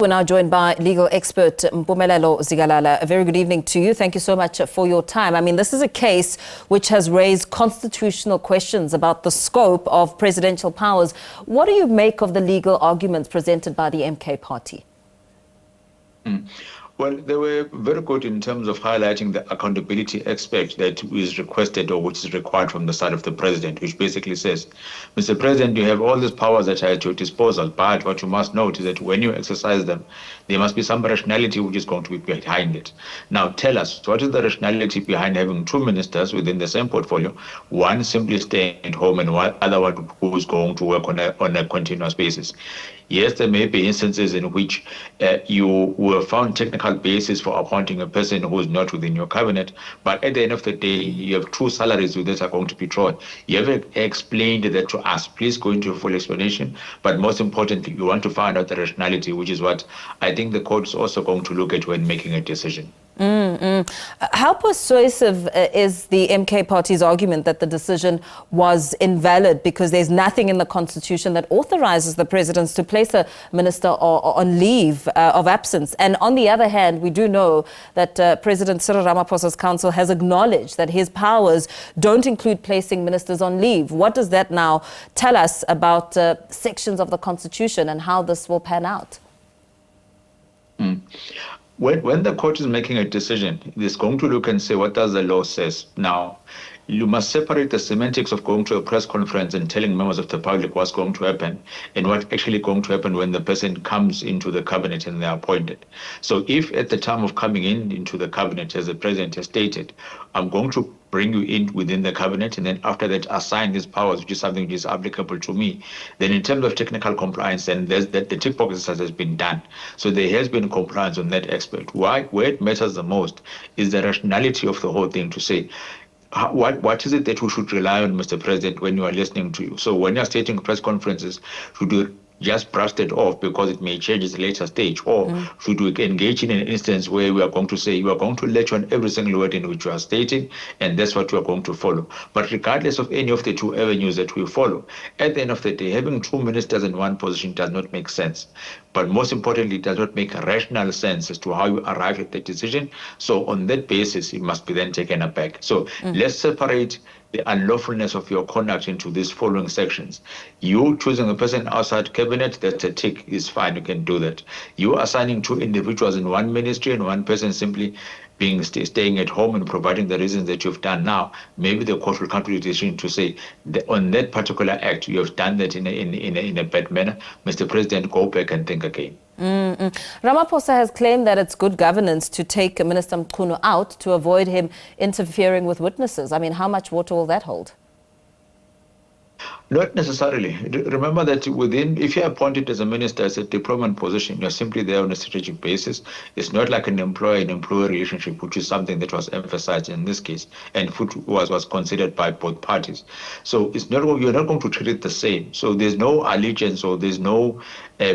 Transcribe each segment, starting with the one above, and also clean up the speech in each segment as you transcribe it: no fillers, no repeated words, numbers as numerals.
We're now joined by legal expert Mpumelelo Zikalala. A very good evening to you. Thank you so much for your time. I mean, this is a case which has raised constitutional questions about the scope of presidential powers. What do you make of the legal arguments presented by the MK party? Well, they were very good in terms of highlighting the accountability aspect that is requested or which is required from the side of the president, which basically says, Mr. President, you have all these powers that are at your disposal, but what you must note is that when you exercise them, there must be some rationality which is going to be behind it. Now, tell us, what is the rationality behind having two ministers within the same portfolio, one simply staying at home and one other one who is going to work on a continuous basis? Yes, there may be instances in which you will found technical basis for appointing a person who is not within your cabinet, but at the end of the day, you have two salaries that are going to be drawn. You have explained that to us. Please go into a full explanation, but most importantly, you want to find out the rationality, which is what I think the court is also going to look at when making a decision. How persuasive is the MK party's argument that the decision was invalid because there's nothing in the constitution that authorizes the presidents to place a minister on leave of absence? And on the other hand, we do know that President Cyril Ramaphosa's council has acknowledged that his powers don't include placing ministers on leave. What does that now tell us about sections of the constitution and how this will pan out? When the court is making a decision, it is going to look and say, what does the law says? Now, you must separate the semantics of going to a press conference and telling members of the public what's going to happen and what's actually going to happen when the person comes into the cabinet and they're appointed. So if at the time of coming into the cabinet, as the president has stated, I'm going to bring you in within the cabinet and then after that assign these powers, which is something which is applicable to me, then in terms of technical compliance, then the tick box exercise has been done. So there has been compliance on that aspect. Where it matters the most is the rationality of the whole thing to say, what is it that we should rely on, Mr. President, when you are listening to you? So when you're stating press conferences, should you just brush it off because it may change at a later stage? Or should we engage in an instance where we are going to say, we are going to let you on every single word in which you are stating, and that's what you are going to follow? But regardless of any of the two avenues that we follow, at the end of the day, having two ministers in one position does not make sense. But most importantly, it does not make rational sense as to how you arrive at the decision. So on that basis, it must be then taken aback. So let's separate the unlawfulness of your conduct into these following sections. You choosing a person outside cabinet, that's a tick, is fine, you can do that. You assigning two individuals in one ministry and one person simply staying at home and providing the reasons that you've done now, maybe the court will come to a decision to say that on that particular act, you have done that in a bad manner. Mr. President, go back and think again. Ramaphosa has claimed that it's good governance to take Minister Mchunu out to avoid him interfering with witnesses. I mean, how much water will that hold? Not necessarily. Remember that if you're appointed as a minister as a deployment position, you're simply there on a strategic basis. It's not like an employer and employee relationship, which is something that was emphasized in this case and was considered by both parties. So you're not going to treat it the same. So there's no allegiance or there's no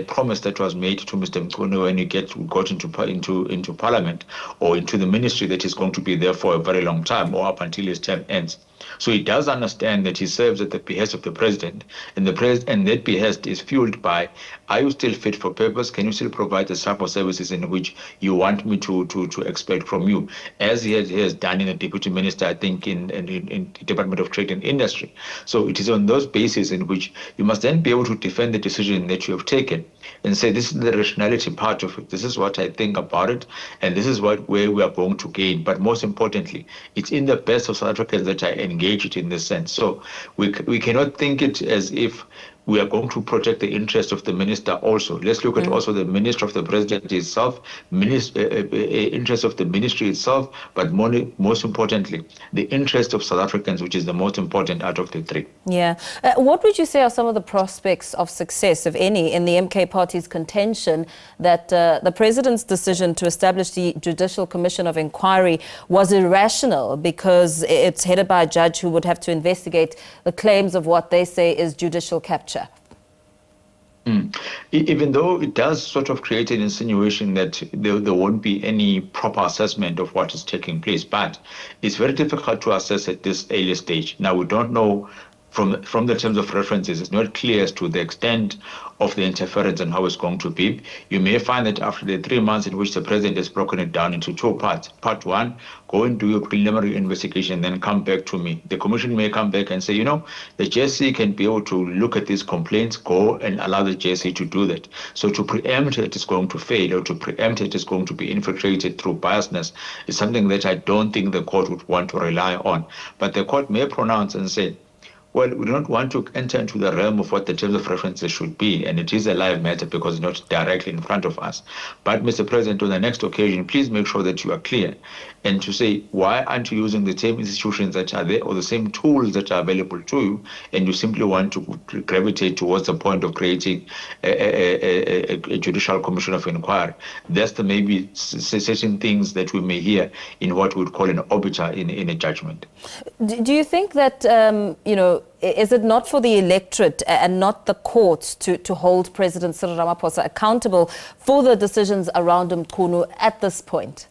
promise that was made to Mr. Mchunu when he got into parliament or into the ministry that he's going to be there for a very long time or up until his term ends. So he does understand that he serves at the behest of the president, and that behest is fueled by, are you still fit for purpose? Can you still provide the type of services in which you want me to expect from you? As he has done in the deputy minister, I think, in the Department of Trade and Industry. So it is on those bases in which you must then be able to defend the decision that you have taken and say, this is the rationality part of it. This is what I think about it, and this is where we are going to gain. But most importantly, it's in the best of South Africans that I engage it in this sense. So we cannot think it as if we are going to protect the interest of the minister also. Let's look at also the minister of the president itself, interest of the ministry itself, but most importantly, the interest of South Africans, which is the most important out of the three. Yeah. What would you say are some of the prospects of success, if any, in the MK party's contention that the president's decision to establish the Judicial Commission of Inquiry was irrational because it's headed by a judge who would have to investigate the claims of what they say is judicial capture? Even though it does sort of create an insinuation that there won't be any proper assessment of what is taking place, but it's very difficult to assess at this early stage. Now, we don't know from the terms of references, it's not clear as to the extent of the interference and how it's going to be. You may find that after the 3 months in which the president has broken it down into two parts. Part one, go and do your preliminary investigation, then come back to me. The commission may come back and say, the JSC can be able to look at these complaints, go and allow the JSC to do that. So to preempt it is going to fail, or to preempt it is going to be infiltrated through biasness, is something that I don't think the court would want to rely on. But the court may pronounce and say, well, we don't want to enter into the realm of what the terms of references should be, and it is a live matter because it's not directly in front of us. But, Mr. President, on the next occasion, please make sure that you are clear and to say, why aren't you using the same institutions that are there or the same tools that are available to you, and you simply want to gravitate towards the point of creating a judicial commission of inquiry? That's the maybe certain things that we may hear in what we would call an obiter in a judgment. Do you think that, is it not for the electorate and not the courts to hold President Cyril Ramaphosa accountable for the decisions around Mchunu at this point?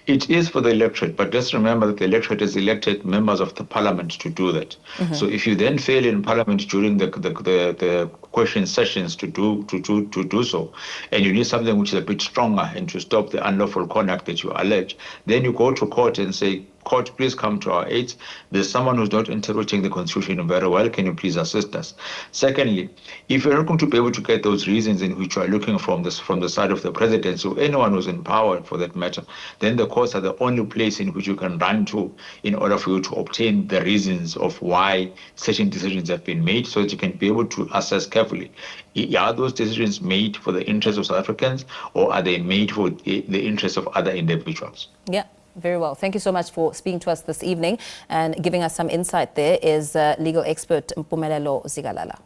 It is for the electorate, but let's remember that the electorate has elected members of the parliament to do that. Mm-hmm. So if you then fail in parliament during the question sessions to do so, and you need something which is a bit stronger and to stop the unlawful conduct that you allege, then you go to court and say, court, please come to our aid. There's someone who's not interpreting the Constitution very well. Can you please assist us? Secondly, if you're not going to be able to get those reasons in which you are looking from the side of the presidency or anyone who's in power for that matter, then the courts are the only place in which you can run to in order for you to obtain the reasons of why certain decisions have been made, so that you can be able to assess carefully. Are those decisions made for the interests of South Africans, or are they made for the interests of other individuals? Yeah. Very well. Thank you so much for speaking to us this evening and giving us some insight. There is legal expert Mpumelelo Zikalala.